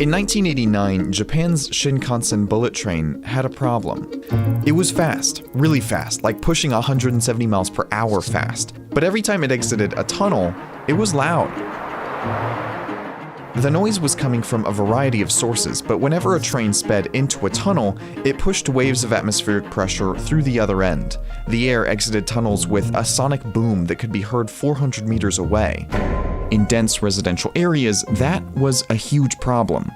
In 1989, Japan's Shinkansen bullet train had a problem. It was fast, really fast, like pushing 170 miles per hour fast. But every time it exited a tunnel, it was loud. The noise was coming from a variety of sources, but whenever a train sped into a tunnel, it pushed waves of atmospheric pressure through the other end. The air exited tunnels with a sonic boom that could be heard 400 meters away. In dense residential areas, that was a huge problem.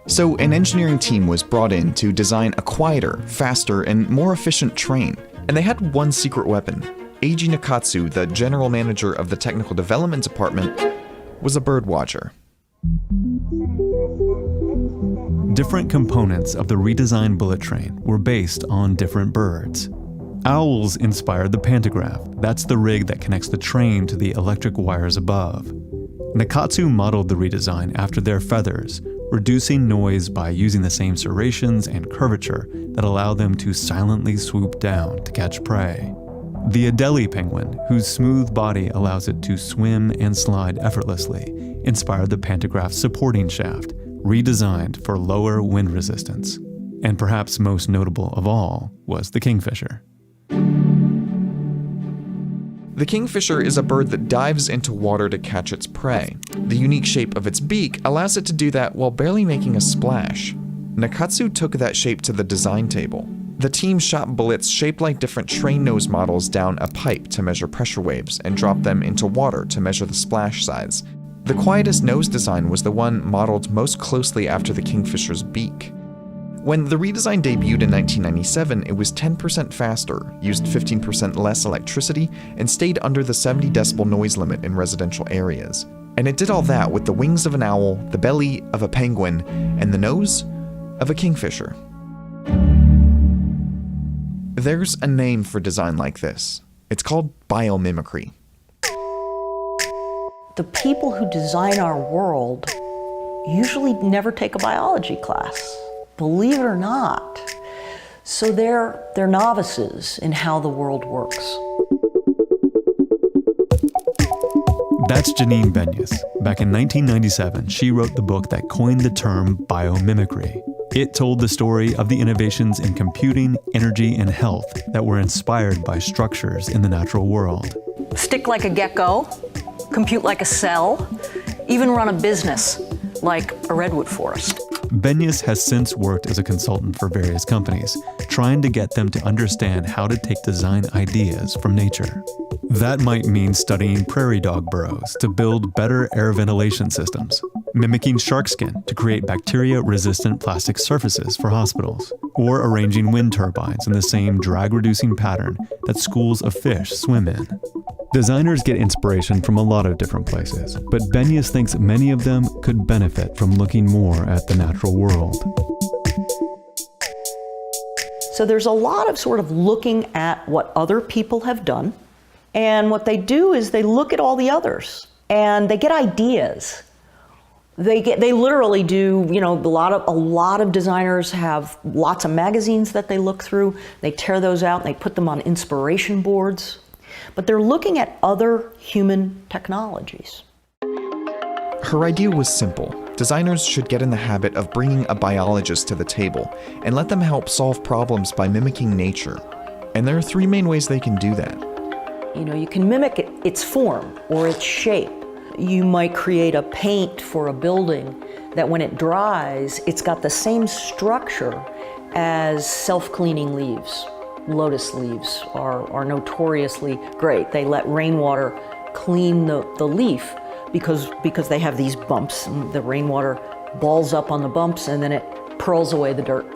So an engineering team was brought in to design a quieter, faster, and more efficient train. And they had one secret weapon. Eiji Nakatsu, the general manager of the technical development department, was a bird watcher. Different components of the redesigned bullet train were based on different birds. Owls inspired the pantograph. That's the rig that connects the train to the electric wires above. Nakatsu modeled the redesign after their feathers, reducing noise by using the same serrations and curvature that allow them to silently swoop down to catch prey. The Adelie penguin, whose smooth body allows it to swim and slide effortlessly, inspired the pantograph's supporting shaft, redesigned for lower wind resistance. And perhaps most notable of all was the kingfisher. The kingfisher is a bird that dives into water to catch its prey. The unique shape of its beak allows it to do that while barely making a splash. Nakatsu took that shape to the design table. The team shot bullets shaped like different train nose models down a pipe to measure pressure waves and dropped them into water to measure the splash size. The quietest nose design was the one modeled most closely after the kingfisher's beak. When the redesign debuted in 1997, it was 10% faster, used 15% less electricity, and stayed under the 70 decibel noise limit in residential areas. And it did all that with the wings of an owl, the belly of a penguin, and the nose of a kingfisher. There's a name for design like this. It's called biomimicry. The people who design our world usually never take a biology class, believe it or not. So they're novices in how the world works. That's Janine Benyus. Back in 1997, she wrote the book that coined the term biomimicry. It told the story of the innovations in computing, energy, and health that were inspired by structures in the natural world. Stick like a gecko, compute like a cell, even run a business like a redwood forest. Benyus has since worked as a consultant for various companies, trying to get them to understand how to take design ideas from nature. That might mean studying prairie dog burrows to build better air ventilation systems, mimicking shark skin to create bacteria-resistant plastic surfaces for hospitals, or arranging wind turbines in the same drag-reducing pattern that schools of fish swim in. Designers get inspiration from a lot of different places, but Benyus thinks many of them could benefit from looking more at the natural world. So there's a lot of sort of looking at what other people have done, and what they do is they look at all the others, and they get ideas. They literally do, a lot of designers have lots of magazines that they look through. They tear those out and they put them on inspiration boards. But they're looking at other human technologies. Her idea was simple. Designers should get in the habit of bringing a biologist to the table and let them help solve problems by mimicking nature. And there are three main ways they can do that. You can mimic its form or its shape. You might create a paint for a building that when it dries, it's got the same structure as self-cleaning leaves. Lotus leaves are notoriously great. They let rainwater clean the leaf because they have these bumps, and the rainwater balls up on the bumps and then it pearls away the dirt.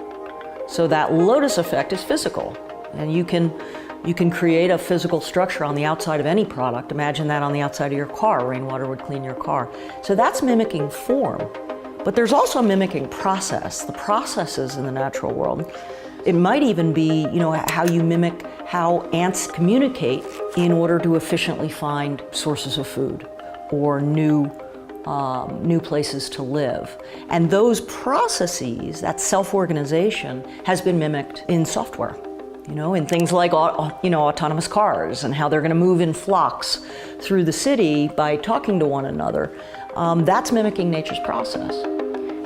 So that lotus effect is physical, and you can create a physical structure on the outside of any product. Imagine that on the outside of your car. Rainwater would clean your car. So that's mimicking form. But there's also mimicking process, the processes in the natural world. It might even be, how you mimic how ants communicate in order to efficiently find sources of food or new places to live. And those processes, that self-organization, has been mimicked in software. In things like autonomous cars and how they're going to move in flocks through the city by talking to one another. That's mimicking nature's process.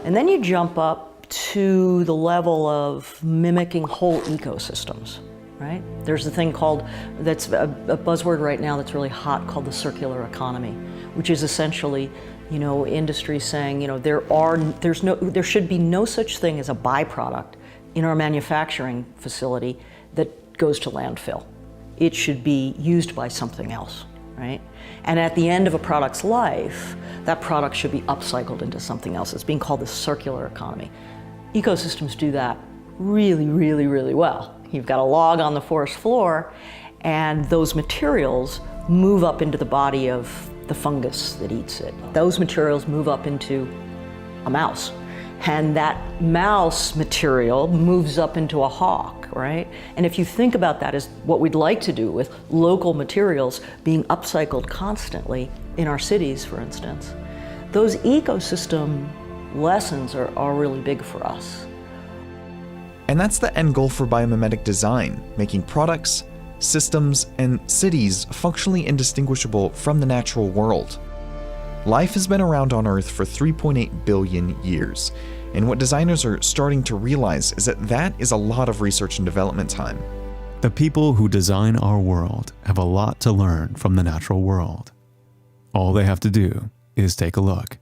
And then you jump up to the level of mimicking whole ecosystems, right? There's a thing called, that's a buzzword right now that's really hot, called the circular economy, which is essentially, industry saying, there should be no such thing as a byproduct in our manufacturing facility that goes to landfill. It should be used by something else, right? And at the end of a product's life, that product should be upcycled into something else. It's being called the circular economy. Ecosystems do that really, really, really well. You've got a log on the forest floor, and those materials move up into the body of the fungus that eats it. Those materials move up into a mouse, and that mouse material moves up into a hawk, right? And if you think about that as what we'd like to do with local materials being upcycled constantly in our cities, for instance, those ecosystem lessons are really big for us. And that's the end goal for biomimetic design, making products, systems, and cities functionally indistinguishable from the natural world. Life has been around on Earth for 3.8 billion years, and what designers are starting to realize is that is a lot of research and development time. The people who design our world have a lot to learn from the natural world. All they have to do is take a look.